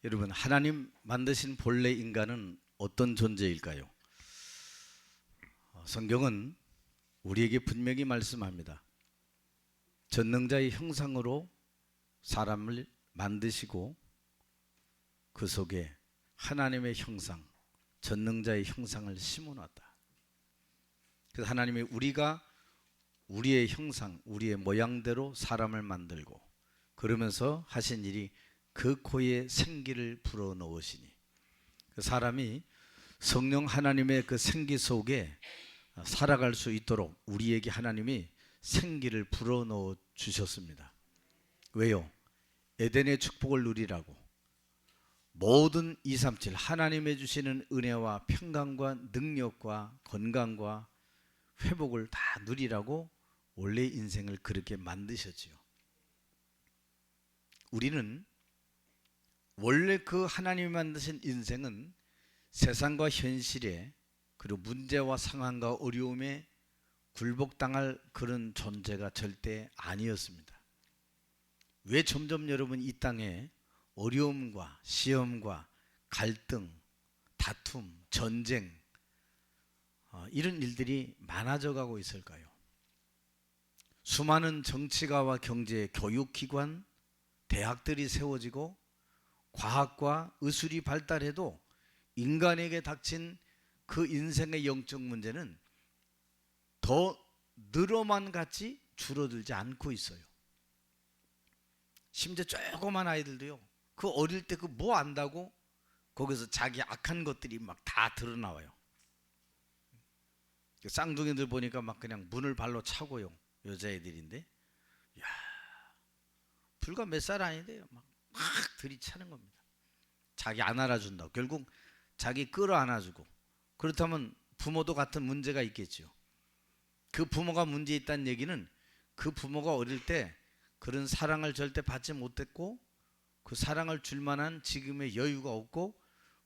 여러분, 하나님 만드신 본래 인간은 어떤 존재일까요? 성경은 우리에게 분명히 말씀합니다. 전능자의 형상으로 사람을 만드시고 그 속에 하나님의 형상, 전능자의 형상을 심어놨다. 그래서 하나님이 우리가 우리의 형상, 우리의 모양대로 사람을 만들고 그러면서 하신 일이 그 코에 생기를 불어넣으시니 그 사람이 성령 하나님의 그 생기 속에 살아갈 수 있도록 우리에게 하나님이 생기를 불어넣어 주셨습니다. 왜요? 에덴의 축복을 누리라고 모든 237 하나님의 주시는 은혜와 평강과 능력과 건강과 회복을 다 누리라고 원래 인생을 그렇게 만드셨지요. 우리는 원래 그 하나님이 만드신 인생은 세상과 현실에 그리고 문제와 상황과 어려움에 굴복당할 그런 존재가 절대 아니었습니다. 왜 점점 여러분 이 땅에 어려움과 시험과 갈등, 다툼, 전쟁 이런 일들이 많아져 가고 있을까요? 수많은 정치가와 경제, 교육기관, 대학들이 세워지고 과학과 의술이 발달해도 인간에게 닥친 그 인생의 영적 문제는 더 늘어만 갔지 줄어들지 않고 있어요. 심지어 조그만 아이들도요, 그 어릴 때 그 뭐 안다고 거기서 자기 악한 것들이 막 다 드러나와요. 쌍둥이들 보니까 막 그냥 문을 발로 차고요. 여자애들인데, 야, 불과 몇 살 아닌데요, 막 들이차는 겁니다. 자기 안 알아준다고. 결국 자기 끌어 안아주고. 그렇다면 부모도 같은 문제가 있겠죠. 그 부모가 문제 있다는 얘기는 그 부모가 어릴 때 그런 사랑을 절대 받지 못했고 그 사랑을 줄 만한 지금의 여유가 없고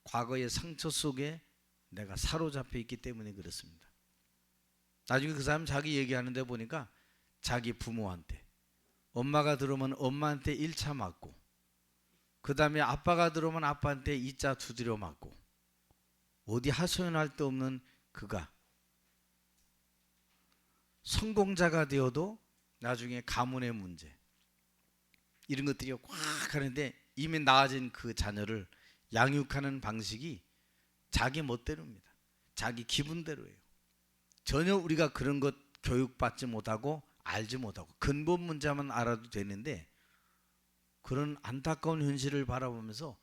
과거의 상처 속에 내가 사로잡혀 있기 때문에 그렇습니다. 나중에 그 사람 자기 얘기하는데 보니까 자기 부모한테 엄마가 들어오면 엄마한테 1차 맞고 그 다음에 아빠가 들어오면 아빠한테 2차 두드려 맞고 어디 하소연할 데 없는 그가 성공자가 되어도 나중에 가문의 문제 이런 것들이 꽉 하는데 이미 낳아진 그 자녀를 양육하는 방식이 자기 멋대로입니다. 자기 기분대로예요. 전혀 우리가 그런 것 교육받지 못하고 알지 못하고 근본 문제만 알아도 되는데 그런 안타까운 현실을 바라보면서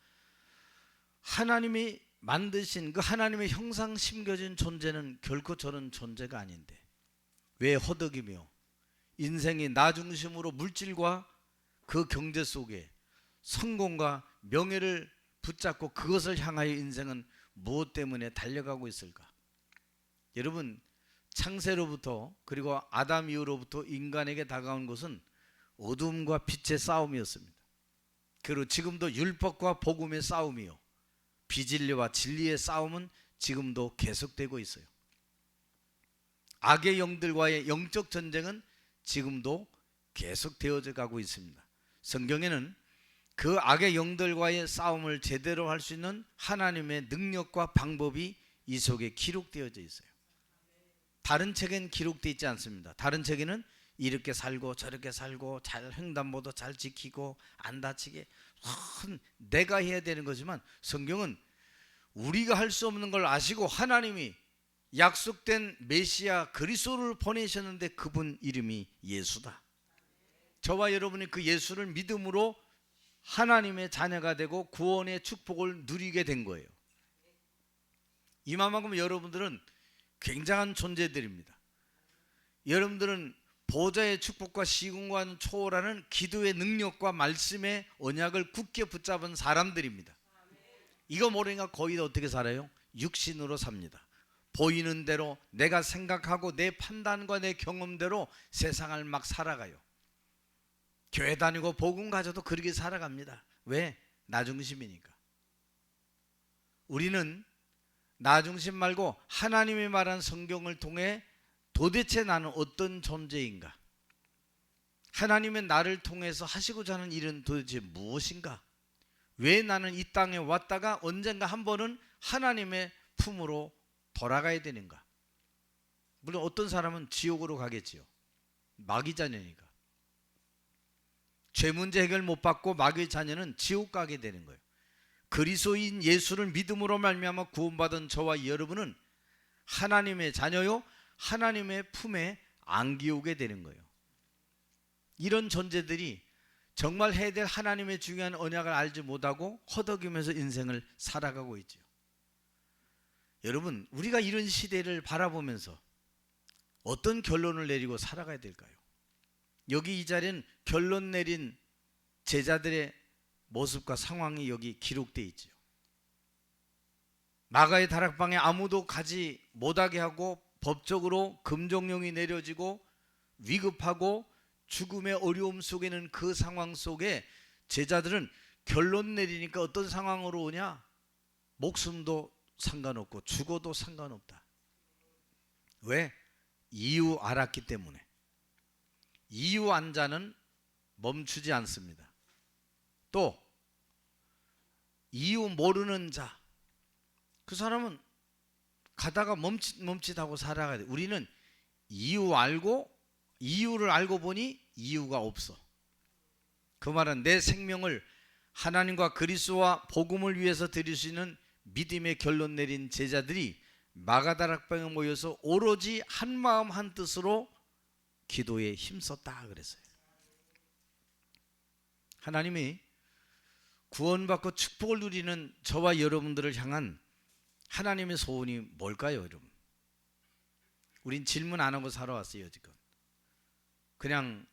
하나님이 만드신 그 하나님의 형상 심겨진 존재는 결코 저런 존재가 아닌데 왜 허덕이며 인생이 나 중심으로 물질과 그 경제 속에 성공과 명예를 붙잡고 그것을 향하여 인생은 무엇 때문에 달려가고 있을까? 여러분, 창세로부터 그리고 아담 이후로부터 인간에게 다가온 것은 어둠과 빛의 싸움이었습니다. 그리고 지금도 율법과 복음의 싸움이요 비진리와 진리의 싸움은 지금도 계속되고 있어요. 악의 영들과의 영적 전쟁은 지금도 계속되어져 가고 있습니다. 성경에는 그 악의 영들과의 싸움을 제대로 할 수 있는 하나님의 능력과 방법이 이 속에 기록되어져 있어요. 다른 책엔 기록되어 있지 않습니다. 다른 책에는 이렇게 살고 저렇게 살고 잘 횡단보도 잘 지키고 안 다치게 내가 해야 되는 거지만 성경은 우리가 할 수 없는 걸 아시고 하나님이 약속된 메시아 그리스도를 보내셨는데 그분 이름이 예수다. 저와 여러분이 그 예수를 믿음으로 하나님의 자녀가 되고 구원의 축복을 누리게 된 거예요. 이만큼 여러분들은 굉장한 존재들입니다. 여러분들은 보좌의 축복과 시공과는 초월하는 기도의 능력과 말씀의 언약을 굳게 붙잡은 사람들입니다. 이거 모르니까 거의 다 어떻게 살아요? 육신으로 삽니다. 보이는 대로 내가 생각하고 내 판단과 내 경험대로 세상을 막 살아가요. 교회 다니고 복음 가져도 그렇게 살아갑니다. 왜? 나 중심이니까. 우리는 나 중심 말고 하나님이 말한 성경을 통해 도대체 나는 어떤 존재인가? 하나님의 나를 통해서 하시고자 하는 일은 도대체 무엇인가? 왜 나는 이 땅에 왔다가 언젠가 한 번은 하나님의 품으로 돌아가야 되는가? 물론 어떤 사람은 지옥으로 가겠지요. 마귀 자녀니까. 죄 문제 해결 못 받고 마귀의 자녀는 지옥 가게 되는 거예요. 그리스도인 예수를 믿음으로 말미암아 구원받은 저와 여러분은 하나님의 자녀요, 하나님의 품에 안기오게 되는 거예요. 이런 존재들이 정말 해야 될 하나님의 중요한 언약을 알지 못하고 허덕이면서 인생을 살아가고 있죠. 여러분, 우리가 이런 시대를 바라보면서 어떤 결론을 내리고 살아가야 될까요? 여기 이 자리는 결론 내린 제자들의 모습과 상황이 여기 기록되어 있죠. 마가의 다락방에 아무도 가지 못하게 하고 법적으로 금종령이 내려지고 위급하고 죽음의 어려움 속에는 그 상황 속에 제자들은 결론 내리니까 어떤 상황으로 오냐? 목숨도 상관없고 죽어도 상관없다. 왜? 이유 알았기 때문에. 이유 안 자는 멈추지 않습니다. 또 이유 모르는 자, 그 사람은 가다가 멈칫하고 살아가야 돼. 우리는 이유를 알고 보니 이유가 없어. 그 말은 내 생명을 하나님과 그리스도와 복음을 위해서 드릴 수 있는 믿음의 결론 내린 제자들이 마가다락방에 모여서 오로지 한 마음 한 뜻으로 기도에 힘썼다 그랬어요. 하나님이 구원받고 축복을 누리는 저와 여러분들을 향한 하나님의 소원이 뭘까요, 여러분? 우린 질문 안 하고 살아왔어요, 지금. 그냥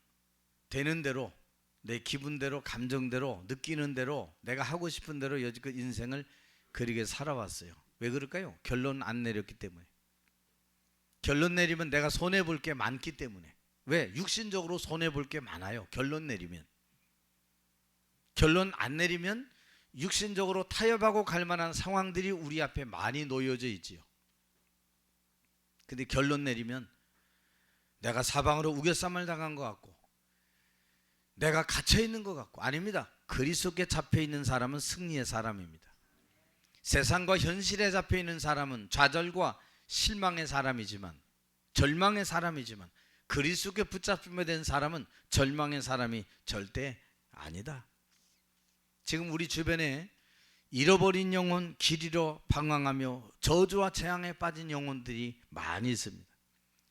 되는 대로, 내 기분대로, 감정대로, 느끼는 대로, 내가 하고 싶은 대로 여지껏 인생을 그렇게 살아왔어요. 왜 그럴까요? 결론 안 내렸기 때문에. 결론 내리면 내가 손해볼 게 많기 때문에. 왜? 육신적으로 손해볼 게 많아요. 결론 내리면. 결론 안 내리면 육신적으로 타협하고 갈 만한 상황들이 우리 앞에 많이 놓여져 있지요. 근데 결론 내리면 내가 사방으로 우겨쌈을 당한 것 같고 내가 갇혀있는 것 같고, 아닙니다. 그리스도께 잡혀있는 사람은 승리의 사람입니다. 세상과 현실에 잡혀있는 사람은 좌절과 실망의 사람이지만, 절망의 사람이지만, 그리스도께 붙잡히게 된 사람은 절망의 사람이 절대 아니다. 지금 우리 주변에 잃어버린 영혼, 길 잃어 방황하며 저주와 재앙에 빠진 영혼들이 많이 있습니다.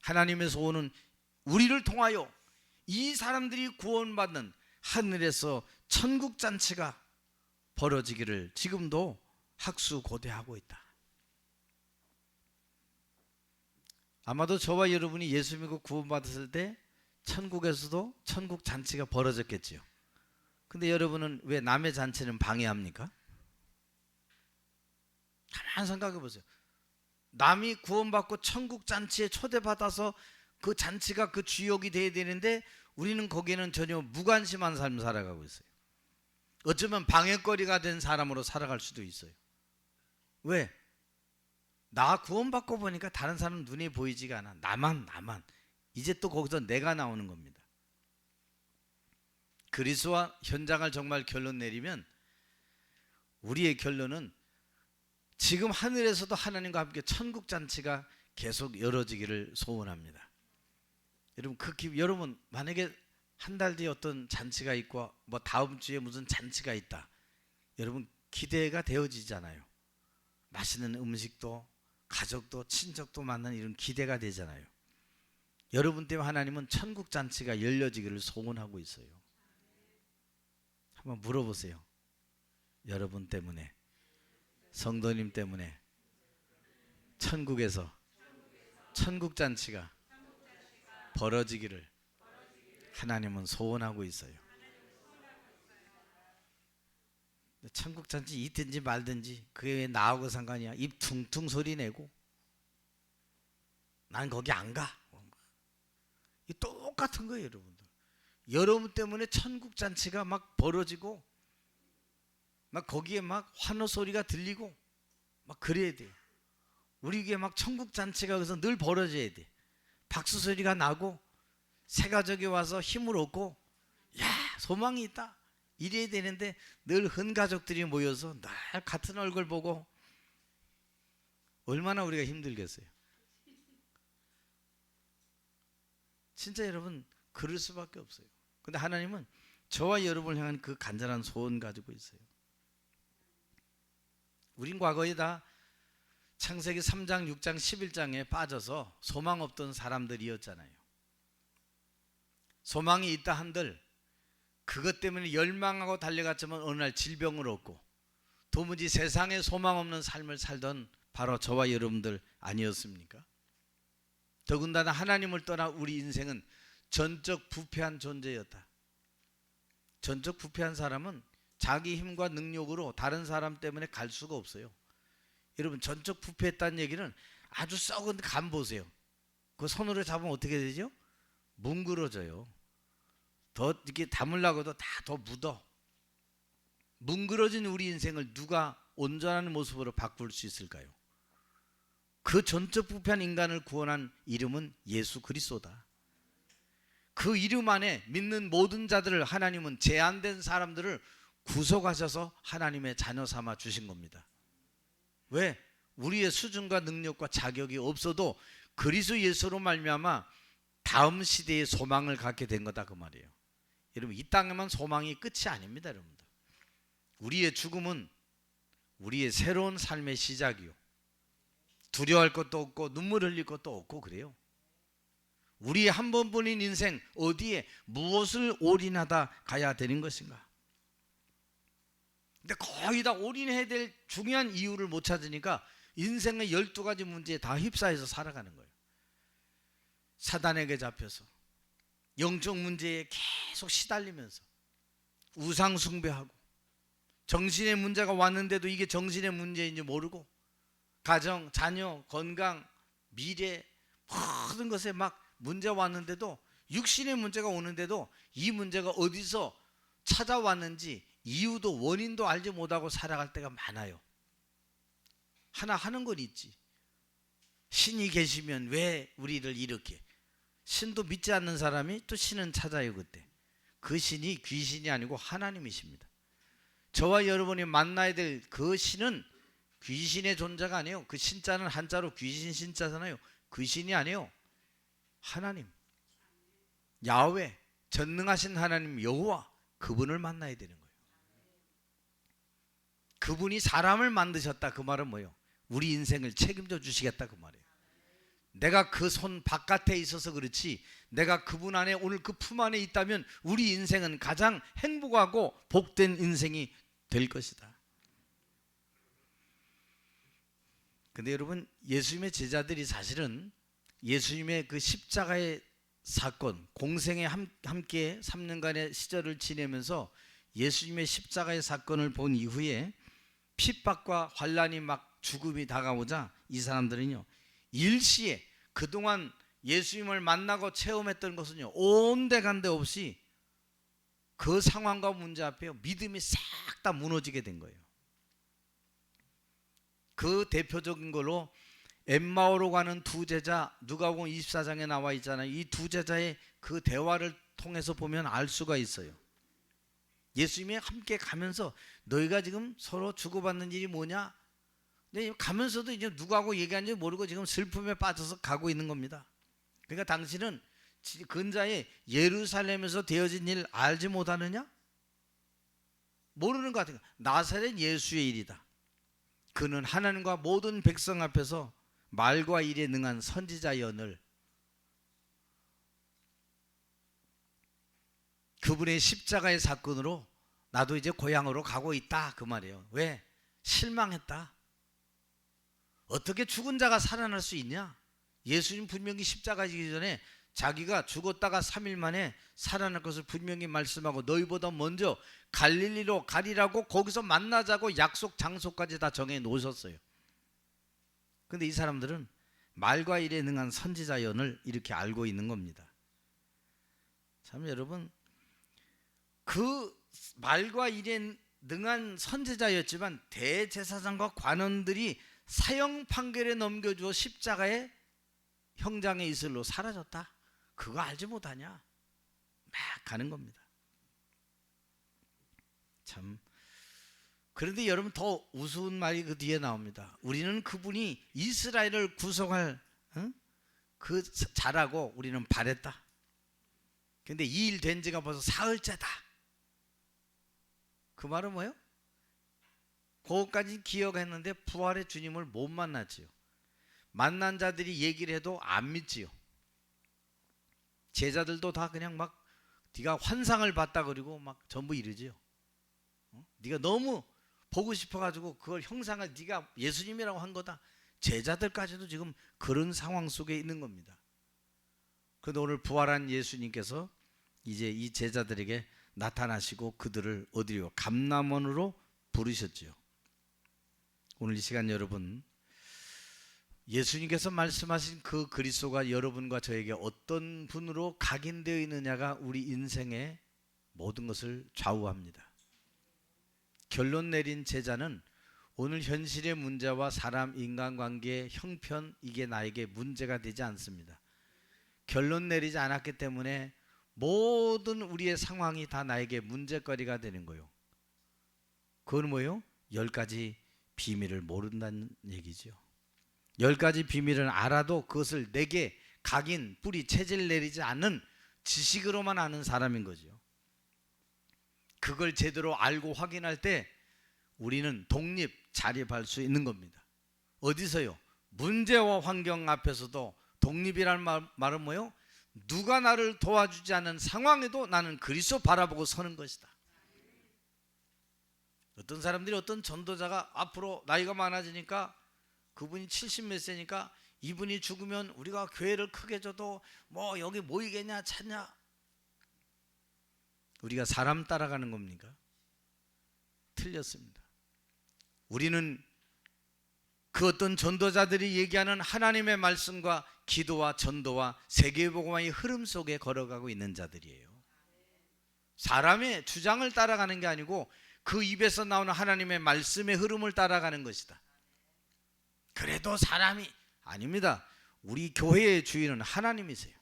하나님의 소원은 우리를 통하여 이 사람들이 구원받는 하늘에서 천국잔치가 벌어지기를 지금도 학수고대하고 있다. 아마도 저와 여러분이 예수 믿고 구원받았을 때 천국에서도 천국잔치가 벌어졌겠지요. 근데 여러분은 왜 남의 잔치는 방해합니까? 가만 생각해 보세요. 남이 구원받고 천국잔치에 초대받아서 그 잔치가 그 주역이 돼야 되는데 우리는 거기에는 전혀 무관심한 삶을 살아가고 있어요. 어쩌면 방해거리가 된 사람으로 살아갈 수도 있어요. 왜? 나 구원받고 보니까 다른 사람 눈에 보이지가 않아. 나만. 이제 또 거기서 내가 나오는 겁니다. 그리스도와 현장을 정말 결론 내리면 우리의 결론은 지금 하늘에서도 하나님과 함께 천국잔치가 계속 열어지기를 소원합니다. 여러분 만약에 한 달 뒤에 어떤 잔치가 있고 뭐 다음 주에 무슨 잔치가 있다, 여러분 기대가 되어지잖아요. 맛있는 음식도 가족도 친척도 만나는 이런 기대가 되잖아요. 여러분 때문에 하나님은 천국잔치가 열려지기를 소원하고 있어요. 한번 물어보세요. 여러분 때문에, 성도님 때문에 천국에서 천국잔치가 벌어지기를 하나님은 소원하고 있어요. 천국잔치 있든지 말든지 그게 왜 나하고 상관이야? 입 퉁퉁 소리 내고 난 거기 안 가. 이 똑같은 거예요, 여러분들. 여러분 때문에 천국잔치가 막 벌어지고 막 거기에 막 환호 소리가 들리고 막 그래야 돼요. 우리에게 막 천국잔치가 그래서 늘 벌어져야 돼. 박수 소리가 나고 새 가족이 와서 힘을 얻고, 야, 소망이 있다, 이래야 되는데 늘 헌가족들이 모여서 늘 같은 얼굴 보고 얼마나 우리가 힘들겠어요. 진짜 여러분 그럴 수밖에 없어요. 근데 하나님은 저와 여러분을 향한 그 간절한 소원 가지고 있어요. 우린 과거에 다 창세기 3장, 6장, 11장에 빠져서 소망 없던 사람들이었잖아요. 소망이 있다 한들 그것 때문에 열망하고 달려갔지만 어느 날 질병을 얻고 도무지 세상에 소망 없는 삶을 살던 바로 저와 여러분들 아니었습니까? 더군다나 하나님을 떠나 우리 인생은 전적 부패한 존재였다. 전적 부패한 사람은 자기 힘과 능력으로 다른 사람 때문에 갈 수가 없어요. 여러분 전적 부패했다는 얘기는 아주 썩은 간 보세요. 그 손으로 잡으면 어떻게 되죠? 뭉그러져요. 더 이렇게 담으려고도 다 더 묻어. 뭉그러진 우리 인생을 누가 온전한 모습으로 바꿀 수 있을까요? 그 전적 부패한 인간을 구원한 이름은 예수 그리스도다. 그 이름 안에 믿는 모든 자들을 하나님은 제한된 사람들을 구속하셔서 하나님의 자녀 삼아 주신 겁니다. 왜? 우리의 수준과 능력과 자격이 없어도 그리스도 예수로 말미암아 다음 시대의 소망을 갖게 된 거다 그 말이에요. 여러분 이 땅에만 소망이 끝이 아닙니다. 여러분들 우리의 죽음은 우리의 새로운 삶의 시작이요. 두려워할 것도 없고 눈물 흘릴 것도 없고 그래요. 우리의 한 번뿐인 인생 어디에 무엇을 올인하다 가야 되는 것인가? 근데 거의 다 올인해야 될 중요한 이유를 못 찾으니까 인생의 12가지 문제에 다 휩싸여서 살아가는 거예요. 사단에게 잡혀서 영적 문제에 계속 시달리면서 우상 숭배하고 정신의 문제가 왔는데도 이게 정신의 문제인지 모르고 가정, 자녀, 건강, 미래 모든 것에 막 문제가 왔는데도 육신의 문제가 오는데도 이 문제가 어디서 찾아왔는지 이유도 원인도 알지 못하고 살아갈 때가 많아요. 하나 하는 건 있지. 신이 계시면 왜 우리를 이렇게 신도 믿지 않는 사람이 또 신은 찾아요. 그때 그 신이 귀신이 아니고 하나님이십니다. 저와 여러분이 만나야 될 그 신은 귀신의 존재가 아니에요. 그 신자는 한자로 귀신 신자잖아요. 그 신이 아니에요. 하나님 야훼 전능하신 하나님 여호와 그분을 만나야 되는 거예요. 그분이 사람을 만드셨다 그 말은 뭐예요? 우리 인생을 책임져 주시겠다 그 말이에요. 내가 그 손 바깥에 있어서 그렇지 내가 그분 안에 오늘 그 품 안에 있다면 우리 인생은 가장 행복하고 복된 인생이 될 것이다. 근데 여러분 예수님의 제자들이 사실은 예수님의 그 십자가의 사건 공생에 함께 3년간의 시절을 지내면서 예수님의 십자가의 사건을 본 이후에 핍박과 환난이 막 죽음이 다가오자 이 사람들은요 일시에 그동안 예수님을 만나고 체험했던 것은요 온데간데 없이 그 상황과 문제 앞에 믿음이 싹 다 무너지게 된 거예요. 그 대표적인 걸로 엠마오로 가는 두 제자 누가복음 24장에 나와 있잖아요. 이 두 제자의 그 대화를 통해서 보면 알 수가 있어요. 예수님이 함께 가면서 너희가 지금 서로 주고받는 일이 뭐냐? 근데 가면서도 이제 누구하고 얘기하는지 모르고 지금 슬픔에 빠져서 가고 있는 겁니다. 그러니까 당신은 근자에 예루살렘에서 되어진 일 알지 못하느냐? 모르는 것 같아요. 나사렛 예수의 일이다. 그는 하나님과 모든 백성 앞에서 말과 일에 능한 선지자연을 그분의 십자가의 사건으로 나도 이제 고향으로 가고 있다 그 말이에요. 왜? 실망했다. 어떻게 죽은 자가 살아날 수 있냐? 예수님 분명히 십자가 지기 전에 자기가 죽었다가 3일 만에 살아날 것을 분명히 말씀하고 너희보다 먼저 갈릴리로 가리라고 거기서 만나자고 약속 장소까지 다 정해 놓으셨어요. 근데 이 사람들은 말과 일에 능한 선지자연을 이렇게 알고 있는 겁니다. 참 여러분 그 말과 일에 능한 선지자였지만 대제사장과 관원들이 사형 판결에 넘겨주어 십자가에 형장의 이슬로 사라졌다. 그거 알지 못하냐? 막 가는 겁니다. 참. 그런데 여러분 더 우스운 말이 그 뒤에 나옵니다. 우리는 그분이 이스라엘을 구속할 그 자라고 우리는 바랬다. 근데 이 일 된 지가 벌써 사흘째다. 그 말은 뭐예요? 그것까지 기억했는데 부활의 주님을 못 만났지요. 만난 자들이 얘기를 해도 안 믿지요. 제자들도 다 그냥 막 네가 환상을 봤다 그러고 막 전부 이러지요. 네가 너무 보고 싶어가지고 그걸 형상을 네가 예수님이라고 한 거다. 제자들까지도 지금 그런 상황 속에 있는 겁니다. 그런데 오늘 부활한 예수님께서 이제 이 제자들에게 나타나시고 그들을 어디로? 감람원으로 부르셨지요. 오늘 이 시간 여러분, 예수님께서 말씀하신 그 그리스도가 여러분과 저에게 어떤 분으로 각인되어 있느냐가 우리 인생의 모든 것을 좌우합니다. 결론 내린 제자는 오늘 현실의 문제와 사람 인간관계의 형편, 이게 나에게 문제가 되지 않습니다. 결론 내리지 않았기 때문에 모든 우리의 상황이 다 나에게 문제거리가 되는 거예요. 그건 뭐예요? 10가지 비밀을 모른다는 얘기죠. 10가지 비밀을 알아도 그것을 내게 각인, 뿌리, 체질 내리지 않는 지식으로만 아는 사람인 거죠. 그걸 제대로 알고 확인할 때 우리는 독립, 자립할 수 있는 겁니다. 어디서요? 문제와 환경 앞에서도 독립이라는 말은 뭐예요? 누가 나를 도와주지 않는 상황에도 나는 그리스도 바라보고 서는 것이다. 어떤 사람들이 어떤 전도자가 앞으로 나이가 많아지니까 그분이 70 몇 세니까 이분이 죽으면 우리가 교회를 크게 줘도 뭐 여기 모이겠냐 찾냐. 우리가 사람 따라가는 겁니까? 틀렸습니다. 우리는 그 어떤 전도자들이 얘기하는 하나님의 말씀과 기도와 전도와 세계복음화의 흐름 속에 걸어가고 있는 자들이에요. 사람의 주장을 따라가는 게 아니고 그 입에서 나오는 하나님의 말씀의 흐름을 따라가는 것이다. 그래도 사람이 아닙니다. 우리 교회의 주인은 하나님이세요.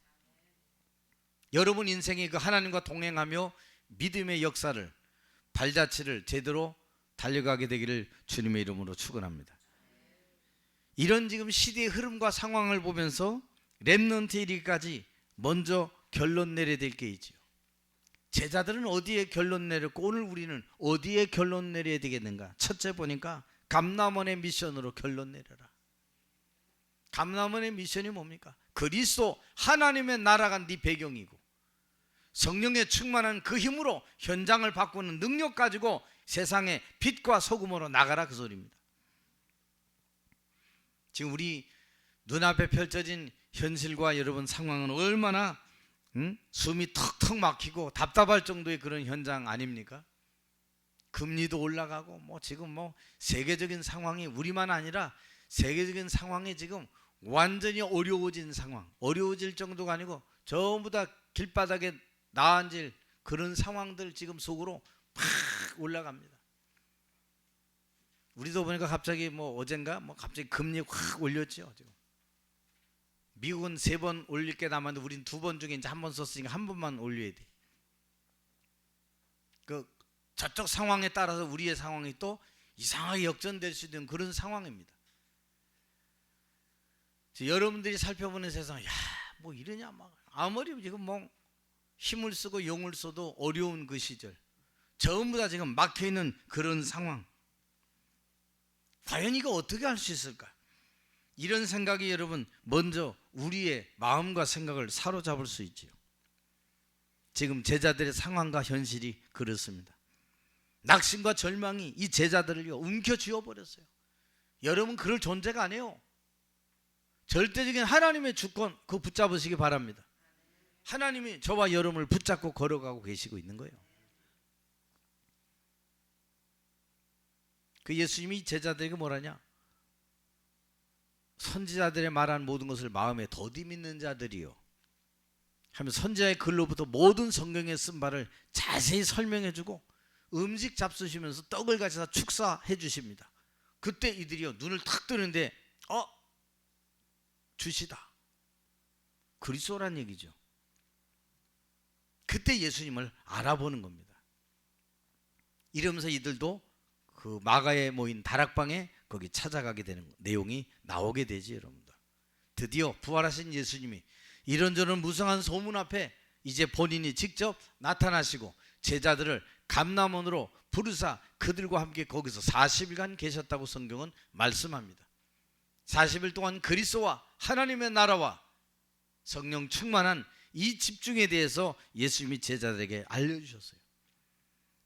여러분 인생이 그 하나님과 동행하며 믿음의 역사를, 발자취를 제대로 달려가게 되기를 주님의 이름으로 축원합니다. 이런 지금 시대의 흐름과 상황을 보면서 렘넌트 이르기까지 먼저 결론 내려야 될 게 있지요. 제자들은 어디에 결론 내렸고 오늘 우리는 어디에 결론 내려야 되겠는가? 첫째 보니까 감람원의 미션으로 결론 내려라. 감람원의 미션이 뭡니까? 그리스도 하나님의 나라가 네 배경이고 성령에 충만한 그 힘으로 현장을 바꾸는 능력 가지고 세상에 빛과 소금으로 나가라, 그 소리입니다. 지금 우리 눈앞에 펼쳐진 현실과 여러분 상황은 얼마나 숨이 턱턱 막히고 답답할 정도의 그런 현장 아닙니까? 금리도 올라가고 뭐 지금 뭐 세계적인 상황이 우리만 아니라 세계적인 상황이 지금 완전히 어려워진 상황, 어려워질 정도가 아니고 전부 다 길바닥에 나앉을 그런 상황들 지금 속으로 팍 올라갑니다. 우리도 보니까 갑자기 뭐 어젠가 뭐 갑자기 금리 확 올렸죠. 지금 미국은 3번 올릴 게 남았는데 우리는 2번 중에 이제 1번 썼으니까 1번만 올려야 돼. 그 저쪽 상황에 따라서 우리의 상황이 또 이상하게 역전될 수 있는 그런 상황입니다. 여러분들이 살펴보는 세상, 야, 뭐 이러냐, 막 아무리 지금 뭐 힘을 쓰고 용을 써도 어려운 그 시절, 전부 다 지금 막혀 있는 그런 상황. 과연 이거 어떻게 할 수 있을까? 이런 생각이 여러분 먼저 우리의 마음과 생각을 사로잡을 수 있지요. 지금 제자들의 상황과 현실이 그렇습니다. 낙심과 절망이 이 제자들을 움켜쥐어 버렸어요. 여러분 그럴 존재가 아니에요. 절대적인 하나님의 주권 그거 붙잡으시기 바랍니다. 하나님이 저와 여러분을 붙잡고 걸어가고 계시고 있는 거예요. 그 예수님이 제자들에게 뭐라냐? 선지자들의 말한 모든 것을 마음에 더디 믿는 자들이요 하면 선지자의 글로부터 모든 성경에 쓴 바를 자세히 설명해 주고 음식 잡수시면서 떡을 가져다 축사해 주십니다. 그때 이들이요 눈을 탁 뜨는데 주시다. 그리스도란 얘기죠. 그때 예수님을 알아보는 겁니다. 이러면서 이들도 그 마가에 모인 다락방에 거기 찾아가게 되는 내용이 나오게 되지 여러분들. 드디어 부활하신 예수님이 이런저런 무성한 소문 앞에 이제 본인이 직접 나타나시고 제자들을 감람원으로 부르사 그들과 함께 거기서 40일간 계셨다고 성경은 말씀합니다. 40일 동안 그리스도와 하나님의 나라와 성령 충만한 이 집중에 대해서 예수님이 제자들에게 알려주셨어요.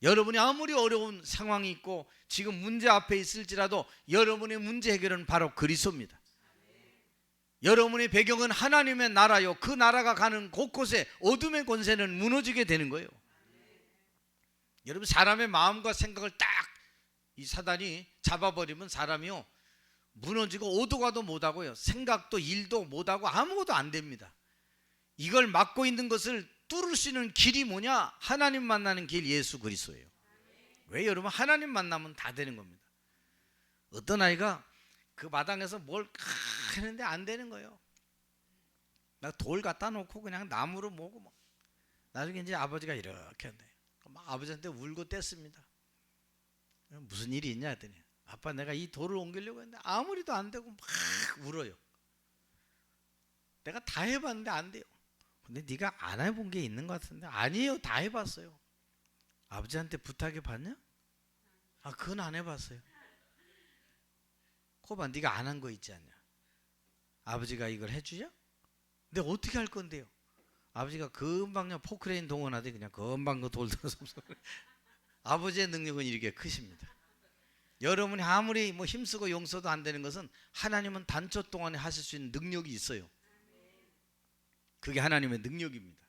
여러분이 아무리 어려운 상황이 있고 지금 문제 앞에 있을지라도 여러분의 문제 해결은 바로 그리스도입니다. 여러분의 배경은 하나님의 나라요. 그 나라가 가는 곳곳에 어둠의 권세는 무너지게 되는 거예요. 여러분, 사람의 마음과 생각을 딱 이 사단이 잡아버리면 사람이요 무너지고 오도가도 못하고요, 생각도 일도 못하고 아무것도 안 됩니다. 이걸 막고 있는 것을 뚫을 수 있는 길이 뭐냐? 하나님 만나는 길, 예수 그리스도예요. 왜 여러분? 하나님 만나면 다 되는 겁니다. 어떤 아이가 그 마당에서 뭘 하는데 안 되는 거예요. 막 돌 갖다 놓고 그냥 나무로 모고 막. 나중에 이제 아버지가 이렇게 한대. 막 아버지한테 울고 뗐습니다. 무슨 일이 있냐 했더니, 아빠 내가 이 돌을 옮기려고 했는데 아무리도 안 되고 막 울어요. 내가 다 해봤는데 안 돼요. 근데 네가 안 해본 게 있는 것 같은데. 아니에요, 다 해봤어요. 아버지한테 부탁해 봤냐? 아, 그건 안 해봤어요. 코바, 네가 안 한 거 있지 않냐? 아버지가 이걸 해주냐? 근데 어떻게 할 건데요? 아버지가 금방 포크레인 동원하되 그냥 금방 그 돌 들어서 아버지의 능력은 이렇게 크십니다. 여러분이 아무리 뭐 힘쓰고 용서도 안 되는 것은 하나님은 단초 동안에 하실 수 있는 능력이 있어요. 그게 하나님의 능력입니다.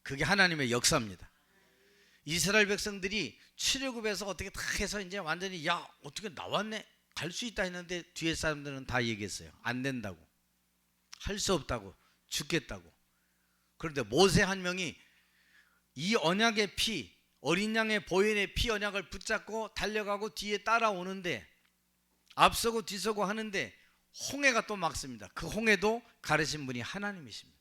그게 하나님의 역사입니다. 이스라엘 백성들이 출애굽에서 어떻게 다 해서 이제 완전히 야 어떻게 나왔네, 갈 수 있다 했는데 뒤에 사람들은 다 얘기했어요. 안 된다고, 할 수 없다고, 죽겠다고. 그런데 모세 한 명이 이 언약의 피, 어린 양의 보혈의 피 언약을 붙잡고 달려가고 뒤에 따라오는데, 앞서고 뒤서고 하는데 홍해가 또 막습니다. 그 홍해도 가르신 분이 하나님이십니다.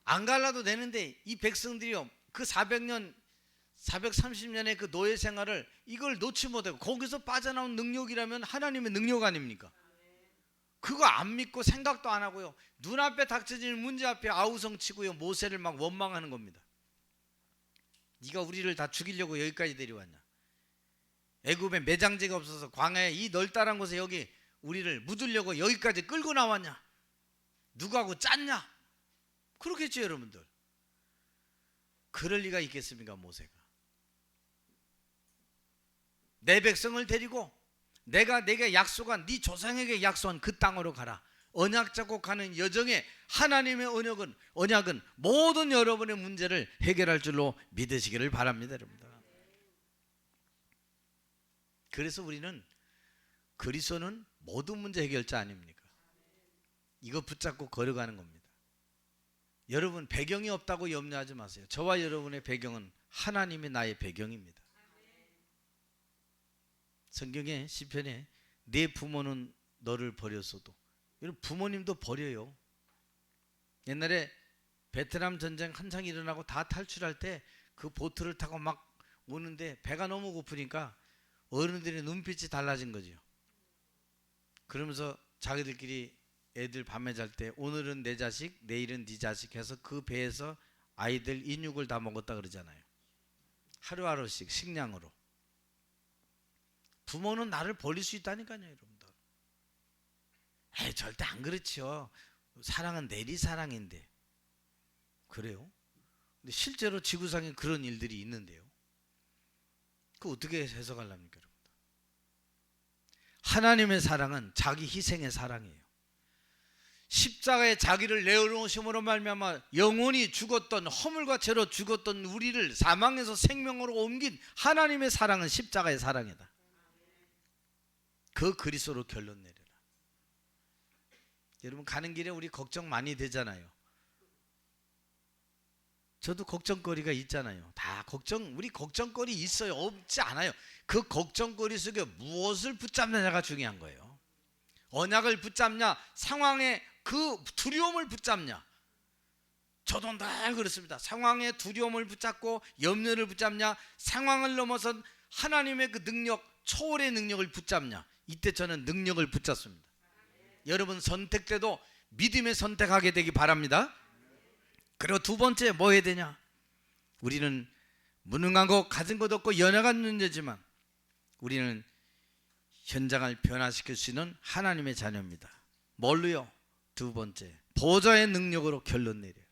안 갈라도 되는데 이 백성들이요, 그 400년 430년의 그 노예 생활을 이걸 놓지 못하고 거기서 빠져나온 능력이라면 하나님의 능력 아닙니까? 그거 안 믿고 생각도 안 하고요, 눈앞에 닥쳐지는 문제 앞에 아우성치고요, 모세를 막 원망하는 겁니다. 네가 우리를 다 죽이려고 여기까지 데려왔냐? 애굽에 매장지가 없어서 광야에 이 널따란 곳에 여기 우리를 묻으려고 여기까지 끌고 나왔냐? 누구하고 짰냐? 그렇겠죠 여러분들. 그럴 리가 있겠습니까? 모세가 내 백성을 데리고 내가 내게 약속한, 네 조상에게 약속한 그 땅으로 가라, 언약 잡고 가는 여정에 하나님의 언약은 모든 여러분의 문제를 해결할 줄로 믿으시기를 바랍니다 여러분들. 그래서 우리는 그리스도는 모든 문제 해결자 아닙니까? 이거 붙잡고 걸어가는 겁니다. 여러분, 배경이 없다고 염려하지 마세요. 저와 여러분의 배경은 하나님이 나의 배경입니다. 성경에 시편에 내 부모는 너를 버렸어도, 여러분 부모님도 버려요. 옛날에 베트남 전쟁 한창 일어나고 다 탈출할 때 그 보트를 타고 막 오는데 배가 너무 고프니까 어른들의 눈빛이 달라진 거죠. 그러면서 자기들끼리 애들 밤에 잘 때 오늘은 내 자식 내일은 네 자식 해서 그 배에서 아이들 인육을 다 먹었다 그러잖아요. 하루하루씩 식량으로. 부모는 나를 버릴 수 있다니까요 여러분들. 절대 안 그렇죠. 사랑은 내리사랑인데. 그래요? 근데 실제로 지구상에 그런 일들이 있는데요. 그 어떻게 해석하려합니까 여러분들? 하나님의 사랑은 자기 희생의 사랑이에요. 십자가에 자기를 내어놓으심으로 말미암아 영원히 죽었던, 허물과 죄로 죽었던 우리를 사망에서 생명으로 옮긴 하나님의 사랑은 십자가의 사랑이다. 그 그리스도로 결론 내려라. 여러분, 가는 길에 우리 걱정 많이 되잖아요. 저도 걱정거리가 있잖아요. 다 우리 걱정거리 있어요. 없지 않아요. 그 걱정거리 속에 무엇을 붙잡느냐가 중요한 거예요. 언약을 붙잡냐, 상황의 그 두려움을 붙잡냐. 저도 늘 그렇습니다. 상황의 두려움을 붙잡고 염려를 붙잡냐, 상황을 넘어선 하나님의 그 능력, 초월의 능력을 붙잡냐. 이때 저는 능력을 붙잡습니다. 여러분 선택 때도 믿음의 선택하게 되기 바랍니다. 그리고 두 번째 뭐 해야 되냐? 우리는 무능한 것, 가진 것 없고 연약한 문제지만 우리는 현장을 변화시킬 수 있는 하나님의 자녀입니다. 뭘로요? 두 번째, 보좌의 능력으로 결론 내려라.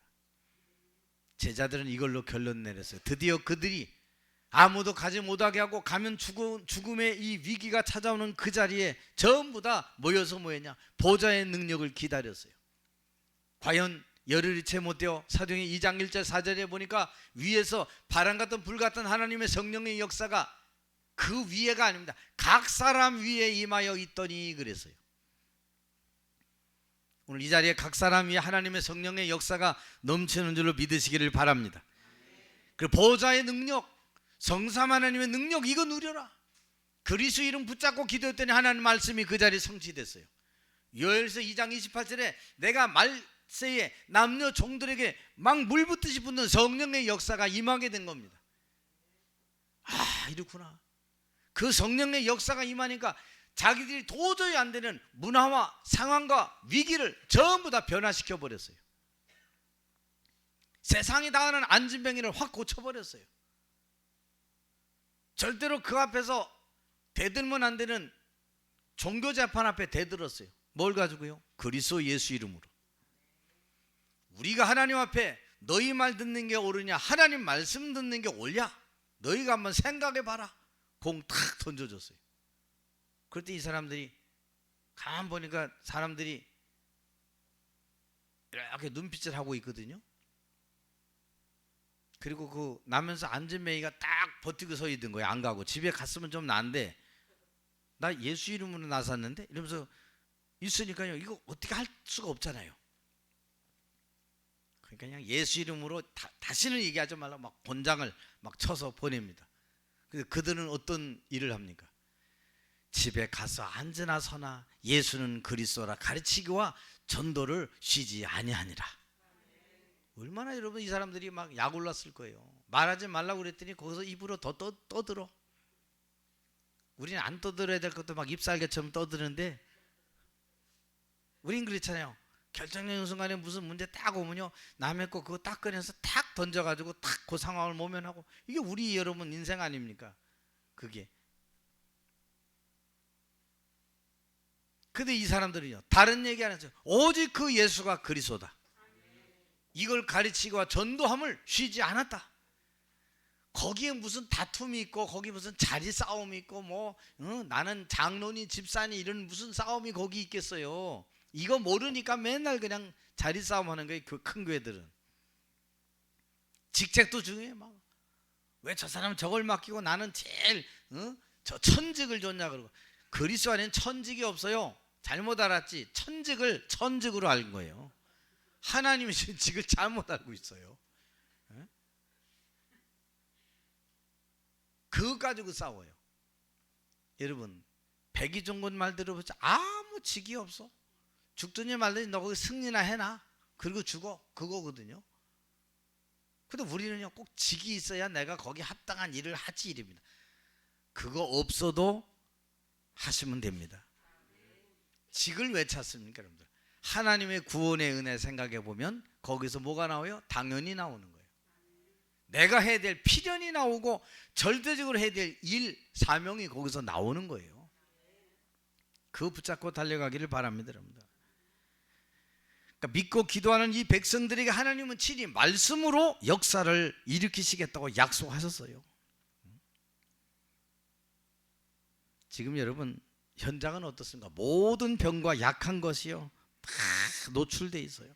제자들은 이걸로 결론 내렸어요. 드디어 그들이 아무도 가지 못하게 하고 가면 죽음의 이 위기가 찾아오는 그 자리에 전부 다 모여서 뭐했냐? 보좌의 능력을 기다렸어요. 과연 열흘이 채 못되어 사도행전 2장 1절 4절에 보니까 위에서 바람 같은 불 같은 하나님의 성령의 역사가 그 위에가 아닙니다. 각 사람 위에 임하여 있더니 그랬어요. 오늘 이 자리에 각 사람 위에 하나님의 성령의 역사가 넘치는 줄로 믿으시기를 바랍니다. 그리고 보좌의 능력, 성삼 하나님의 능력, 이거 누려라. 그리스도 이름 붙잡고 기도했더니 하나님 말씀이 그 자리에 성취됐어요. 요엘서 2장 28절에 내가 말세에 남녀 종들에게 막 물붓듯이 붓는 성령의 역사가 임하게 된 겁니다. 아, 이렇구나. 그 성령의 역사가 임하니까 자기들이 도저히 안 되는 문화와 상황과 위기를 전부 다 변화시켜 버렸어요. 세상이 당하는 안진병이를 확 고쳐버렸어요. 절대로 그 앞에서 대들면 안 되는 종교 재판 앞에 대들었어요. 뭘 가지고요? 그리스도 예수 이름으로. 우리가 하나님 앞에 너희 말 듣는 게 옳으냐, 하나님 말씀 듣는 게 옳냐, 너희가 한번 생각해 봐라. 공 탁 던져줬어요. 그때 이 사람들이 가만 보니까 사람들이 이렇게 눈빛을 하고 있거든요. 그리고 그 나면서 안진뱅이가 딱 버티고 서 있는 거예요. 안 가고 집에 갔으면 좀 나은데 나 예수 이름으로 나섰는데 이러면서 있으니까요. 이거 어떻게 할 수가 없잖아요. 그러니까 그냥 예수 이름으로 다시는 얘기하지 말라고 막 곤장을 막 쳐서 보냅니다. 그래서 그들은 어떤 일을 합니까? 집에 가서 앉으나 서나 예수는 그리스도라 가르치기와 전도를 쉬지 아니하니라. 얼마나 여러분 이 사람들이 막 약 올랐을 거예요. 말하지 말라고 그랬더니 거기서 입으로 더 떠들어. 우리는 안 떠들어야 될 것도 막 잎살개처럼 떠드는데 우린 그렇잖아요. 결정적인 순간에 무슨 문제 딱 오면요, 남의 거 그거 딱 꺼내서 탁 던져가지고 탁 그 상황을 모면하고, 이게 우리 여러분 인생 아닙니까? 그게. 근데 이 사람들은요, 다른 얘기 안 했어요. 오직 그 예수가 그리스도다. 이걸 가르치고 전도함을 쉬지 않았다. 거기에 무슨 다툼이 있고 거기 무슨 자리 싸움이 있고 뭐 나는 장로니 집사니 이런 무슨 싸움이 거기 있겠어요. 이거 모르니까 맨날 그냥 자리 싸움하는 거예요. 그 큰 교회들은. 직책도 중요해. 막 왜 저 사람은 저걸 맡기고 나는 제일 저 천직을 줬냐 그러고. 그리스도 안에는 천직이 없어요. 잘못 알았지. 천직을 천직으로 알은 거예요. 하나님의 직을 잘못 알고 있어요. 그거 가지고 싸워요. 여러분, 백이종군 말 들어보자. 아무 직이 없어. 죽더니 말더니 너 거기 승리나 해놔. 그리고 죽어. 그거거든요. 근데 우리는요, 꼭 직이 있어야 내가 거기 합당한 일을 하지 이릅니다. 그거 없어도 하시면 됩니다. 직을 왜 찾습니까, 여러분들? 하나님의 구원의 은혜 생각해 보면 거기서 뭐가 나와요? 당연히 나오는 거예요. 내가 해야 될 필연이 나오고 절대적으로 해야 될 일, 사명이 거기서 나오는 거예요. 그거 붙잡고 달려가기를 바랍니다, 여러분들. 그러니까 믿고 기도하는 이 백성들에게 하나님은 친히 말씀으로 역사를 일으키시겠다고 약속하셨어요. 지금 여러분 현장은 어떻습니까? 모든 병과 약한 것이요 다 노출되어 있어요.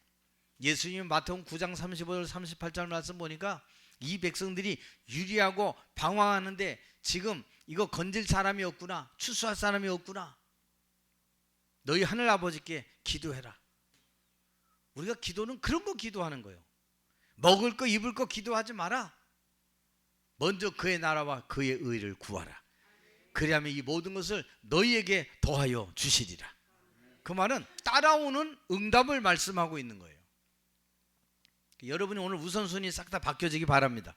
예수님 마태복음 9장 35절 38절 말씀 보니까 이 백성들이 유리하고 방황하는데 지금 이거 건질 사람이 없구나, 추수할 사람이 없구나. 너희 하늘 아버지께 기도해라. 우리가 기도는 그런 거 기도하는 거예요. 먹을 거 입을 거 기도하지 마라. 먼저 그의 나라와 그의 의를 구하라. 그리하면 이 모든 것을 너희에게 더하여 주시리라. 그 말은 따라오는 응답을 말씀하고 있는 거예요. 여러분이 오늘 우선순위 싹 다 바뀌어지기 바랍니다.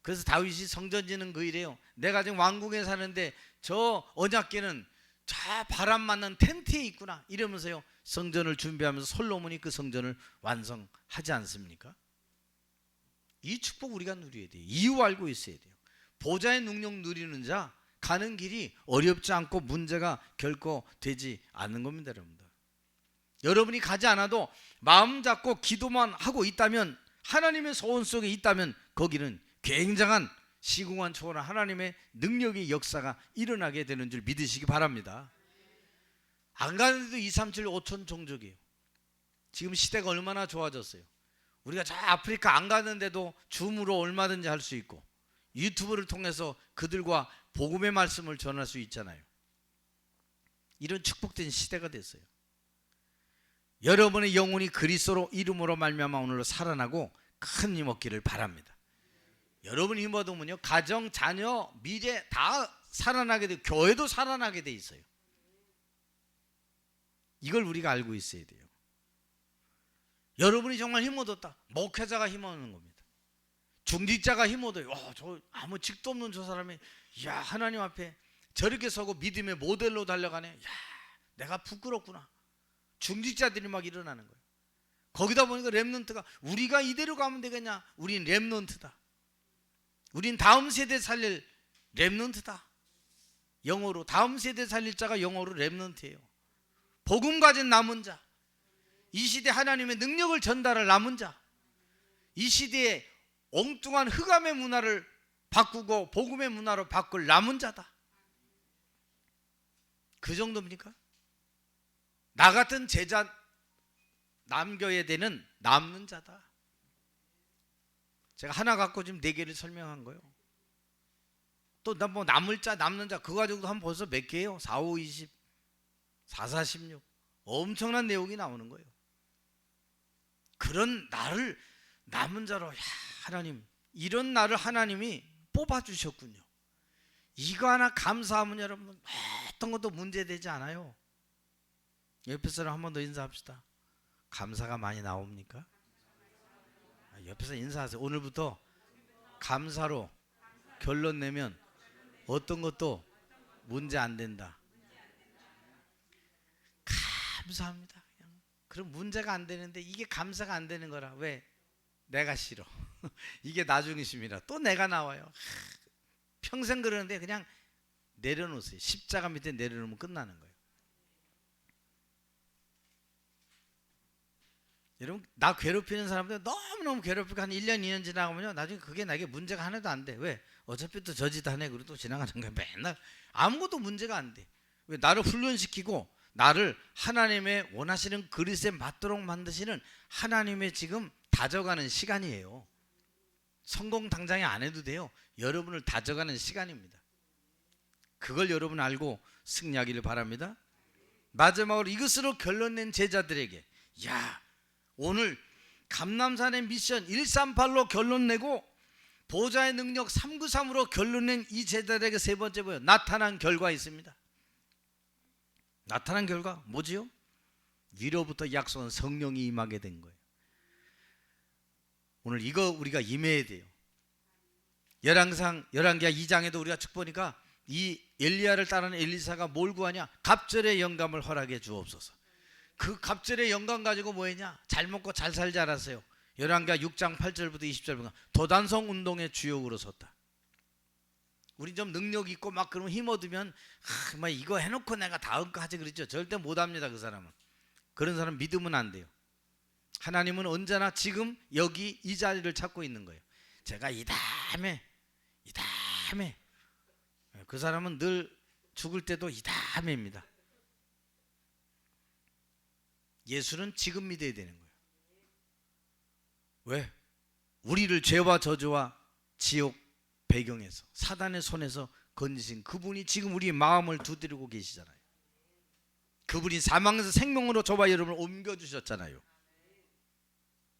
그래서 다윗이 성전 짓는 그 일이에요. 내가 지금 왕궁에 사는데 저 언약궤는 저 바람 맞는 텐트에 있구나 이러면서요 성전을 준비하면서 솔로몬이 그 성전을 완성하지 않습니까? 이 축복 우리가 누려야 돼요. 이유 알고 있어야 돼요. 보좌의 능력 누리는 자 가는 길이 어렵지 않고 문제가 결코 되지 않는 겁니다. 여러분들, 여러분이 가지 않아도 마음 잡고 기도만 하고 있다면, 하나님의 소원 속에 있다면 거기는 굉장한 시공간 초월한 하나님의 능력의 역사가 일어나게 되는 줄 믿으시기 바랍니다. 안 가는데도 2, 3, 7, 5천 종족이에요. 지금 시대가 얼마나 좋아졌어요. 우리가 저 아프리카 안 가는데도 줌으로 얼마든지 할 수 있고 유튜브를 통해서 그들과 복음의 말씀을 전할 수 있잖아요. 이런 축복된 시대가 됐어요. 여러분의 영혼이 그리스도로 이름으로 말미암아 오늘로 살아나고 큰 힘 얻기를 바랍니다. 여러분이 힘 얻으면요 가정, 자녀, 미래 다 살아나게 되고 교회도 살아나게 돼 있어요. 이걸 우리가 알고 있어야 돼요. 여러분이 정말 힘 얻었다. 목회자가 힘 얻는 겁니다. 중직자가 힘 얻어요. 저 아무 직도 없는 저 사람이 야 하나님 앞에 저렇게 서고 믿음의 모델로 달려가네. 야 내가 부끄럽구나. 중직자들이 막 일어나는 거예요. 거기다 보니까 렘넌트가 우리가 이대로 가면 되겠냐. 우린 렘넌트다. 우린 다음 세대 살릴 렘넌트다. 영어로 다음 세대 살릴 자가 영어로 렘넌트예요. 복음 가진 남은 자, 이 시대 하나님의 능력을 전달할 남은 자, 이 시대에 엉뚱한 흑암의 문화를 바꾸고 복음의 문화로 바꿀 남은 자다. 그 정도입니까? 나 같은 제자 남겨야 되는 남는 자다. 제가 하나 갖고 지금 4개를 설명한 거예요. 또 뭐 남을 자 남는 자 그거 가지고도 한번 벌써 몇 개예요? 4, 5, 20 4, 4, 16 엄청난 내용이 나오는 거예요. 그런 나를 남은 자로 하나님 이런 나를 하나님이 뽑아주셨군요. 이거 하나 감사하면 여러분 어떤 것도 문제되지 않아요. 옆에 사람 한 번 더 인사합시다. 감사가 많이 나옵니까? 옆에서 인사하세요. 오늘부터 감사로 결론 내면 어떤 것도 문제 안 된다. 감사합니다. 그럼 문제가 안 되는데 이게 감사가 안 되는 거라. 왜? 내가 싫어. 이게 나중의 심이라 또 내가 나와요. 평생 그러는데 그냥 내려놓으세요. 십자가 밑에 내려놓으면 끝나는 거예요. 여러분 나 괴롭히는 사람들 너무너무 괴롭히고 한 1년 2년 지나가면요 나중에 그게 나에게 문제가 하나도 안 돼. 왜? 어차피 또 저 짓 하네. 그리고 또 지나가는 거야. 맨날 아무것도 문제가 안 돼. 왜? 나를 훈련시키고 나를 하나님의 원하시는 그릇에 맞도록 만드시는 하나님의 지금 다져가는 시간이에요. 성공 당장에 안 해도 돼요. 여러분을 다져가는 시간입니다. 그걸 여러분 알고 승리하기를 바랍니다. 마지막으로 이것으로 결론 낸 제자들에게 야 오늘 감남산의 미션 138로 결론 내고 보좌의 능력 393으로 결론 낸 이 제자들에게 세 번째 뭐예요? 나타난 결과 있습니다. 나타난 결과 뭐지요? 위로부터 약속한 성령이 임하게 된 거예요. 오늘 이거 우리가 임해야 돼요. 열왕기하 2장에도 우리가 쭉 보니까 이 엘리야를 따르는 엘리사가 뭘 구하냐? 갑절의 영감을 허락해 주옵소서. 그 갑절의 영감 가지고 뭐 했냐? 잘 먹고 잘 살지 않았어요. 열왕기하 6장 8절부터 20절 도단성 운동의 주역으로 섰다. 우리 좀 능력 있고 막 그러면 힘 얻으면 막 이거 해놓고 내가 다음 거 하지 그랬죠. 절대 못합니다. 그 사람은. 그런 사람 믿으면 안 돼요. 하나님은 언제나 지금 여기 이 자리를 찾고 있는 거예요. 제가 이 다음에 그 사람은 늘 죽을 때도 이 다음에입니다. 예수는 지금 믿어야 되는 거예요. 왜? 우리를 죄와 저주와 지옥 배경에서 사단의 손에서 건지신 그분이 지금 우리의 마음을 두드리고 계시잖아요. 그분이 사망에서 생명으로 저와 여러분을 옮겨주셨잖아요.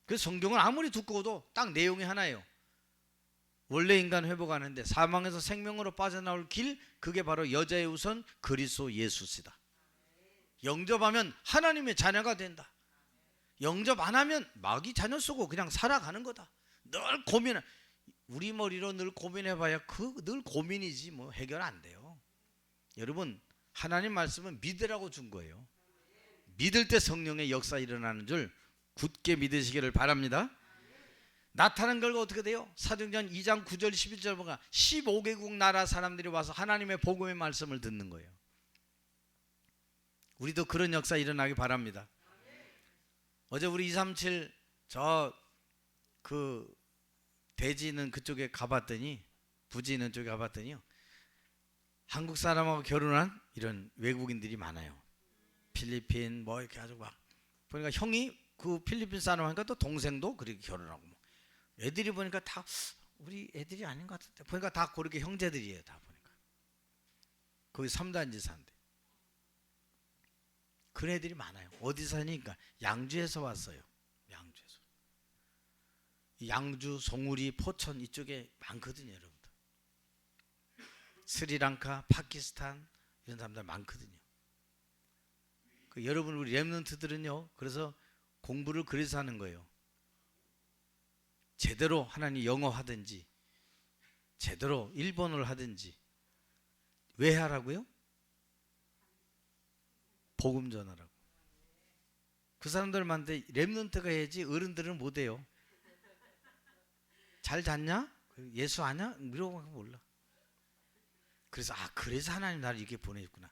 그래서 성경은 아무리 두꺼워도 딱 내용이 하나예요. 원래 인간 회복하는데 사망에서 생명으로 빠져나올 길, 그게 바로 여자의 우선 그리스도 예수시다. 영접하면 하나님의 자녀가 된다. 영접 안 하면 마귀 자녀 쓰고 그냥 살아가는 거다. 늘 고민, 우리 머리로 늘 고민해봐야 늘 고민이지 뭐 해결 안 돼요. 여러분, 하나님 말씀은 믿으라고 준 거예요. 믿을 때 성령의 역사 일어나는 줄 굳게 믿으시기를 바랍니다. 나타난 결과 어떻게 돼요? 사도행전 2장 9절 11절 보면 15개국 나라 사람들이 와서 하나님의 복음의 말씀을 듣는 거예요. 우리도 그런 역사 일어나기 바랍니다. 어제 우리 237 대지 있는 그쪽에 가봤더니, 부지 있는 쪽에 가봤더니요, 한국 사람하고 결혼한 이런 외국인들이 많아요. 필리핀 뭐 이렇게 아주 막 보니까 형이 그 필리핀 사람 하니까 또 동생도 그렇게 결혼하고, 뭐 애들이 보니까 다 우리 애들이 아닌 것 같은데 보니까 다 그렇게 형제들이에요. 다 보니까 거기 3단지 산대. 그런 애들이 많아요. 어디서 사니까 양주에서 왔어요. 양주에서. 양주, 송우리, 포천 이쪽에 많거든요, 여러분들. 스리랑카, 파키스탄 이런 사람들 많거든요. 여러분, 우리 렘넌트들은요, 그래서 공부를 그래서 하는 거예요. 제대로 하나님 영어 하든지 제대로 일본어를 하든지. 왜 하라고요? 복음 전하라고. 그 사람들한테 렘넌트가 해야지 어른들은 못해요. 잘 잤냐? 예수 아냐? 이러고 몰라. 그래서 그래서 하나님 나를 이렇게 보내셨구나.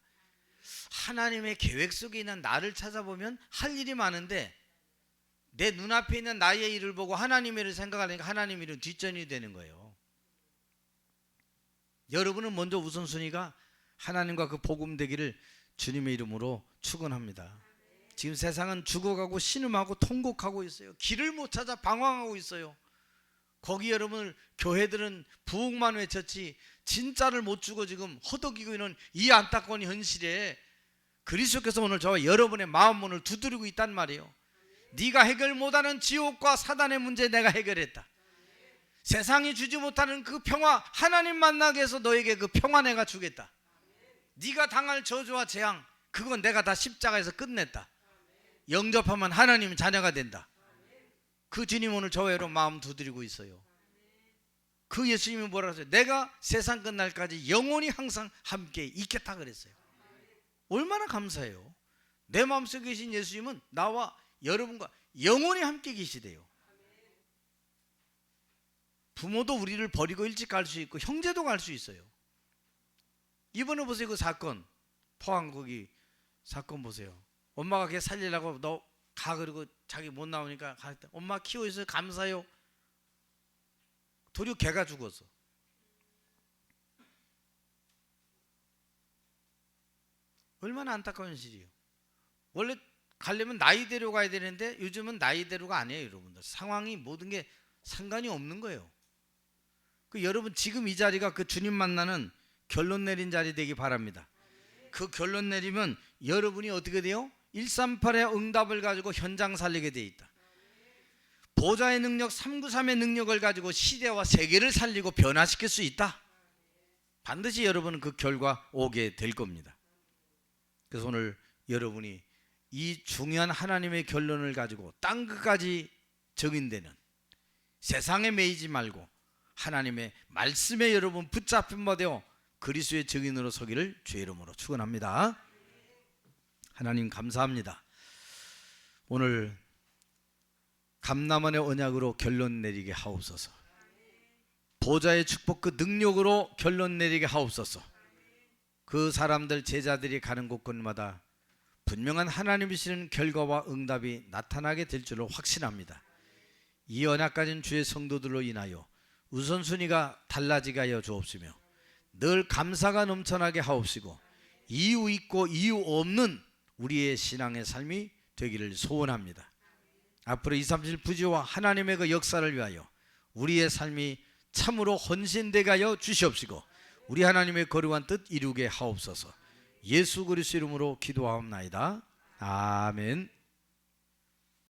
하나님의 계획 속에 있는 나를 찾아보면 할 일이 많은데, 내 눈앞에 있는 나의 일을 보고 하나님의 일을 생각하니까 하나님의 일은 뒷전이 되는 거예요. 여러분은 먼저 우선순위가 하나님과 그 복음 되기를 주님의 이름으로 축원합니다. 지금 세상은 죽어가고 신음하고 통곡하고 있어요. 길을 못 찾아 방황하고 있어요. 거기 여러분, 교회들은 부흥만 외쳤지 진짜를 못 주고 지금 허덕이고 있는 이 안타까운 현실에 그리스도께서 오늘 저와 여러분의 마음문을 두드리고 있단 말이에요. 네가 해결 못하는 지옥과 사단의 문제 내가 해결했다. 세상이 주지 못하는 그 평화, 하나님 만나게 해서 너에게 그 평화 내가 주겠다. 네가 당할 저주와 재앙, 그건 내가 다 십자가에서 끝냈다. 영접하면 하나님 자녀가 된다. 그 주님 오늘 저와 여러분 마음 두드리고 있어요. 그 예수님이 뭐라고 하세요? 내가 세상 끝날까지 영원히 항상 함께 있겠다 그랬어요. 얼마나 감사해요. 내 마음속에 계신 예수님은 나와 여러분과 영원히 함께 계시대요. 부모도 우리를 버리고 일찍 갈 수 있고 형제도 갈 수 있어요. 이번에 보세요, 그 사건, 포항 거기 사건 보세요. 엄마가 걔 살리려고 너 가 그러고 자기 못 나오니까 갈 때 엄마 키워 있어요, 감사해요. 도리어 걔가 죽었어. 얼마나 안타까운 현실이에요. 원래 가려면 나이대로 가야 되는데 요즘은 나이대로가 아니에요, 여러분들. 상황이 모든 게 상관이 없는 거예요. 그 여러분 지금 이 자리가 그 주님 만나는 결론 내린 자리 되기 바랍니다. 그 결론 내리면 여러분이 어떻게 돼요? 138의 응답을 가지고 현장 살리게 돼 있다. 보좌의 능력, 393의 능력을 가지고 시대와 세계를 살리고 변화시킬 수 있다. 반드시 여러분은 그 결과 오게 될 겁니다. 그래서 오늘 여러분이 이 중요한 하나님의 결론을 가지고 땅 끝까지 적용되는, 세상에 매이지 말고 하나님의 말씀에 여러분 붙잡힌 바 되어 그리스도의 증인으로 서기를 주의 이름으로 축원합니다. 하나님 감사합니다. 오늘 감람원의 언약으로 결론 내리게 하옵소서. 보좌의 축복 그 능력으로 결론 내리게 하옵소서. 그 사람들 제자들이 가는 곳곳마다 분명한 하나님이시는 결과와 응답이 나타나게 될 줄로 확신합니다. 이 언약 가진 주의 성도들로 인하여 우선순위가 달라지게 하여 주옵시며 늘 감사가 넘쳐나게 하옵시고 이유 있고 이유 없는 우리의 신앙의 삶이 되기를 소원합니다. 앞으로 237 부지와 하나님의 그 역사를 위하여 우리의 삶이 참으로 헌신되게 하여 주시옵시고 우리 하나님의 거룩한 뜻 이루게 하옵소서. 예수 그리스도 이름으로 기도하옵나이다. 아멘.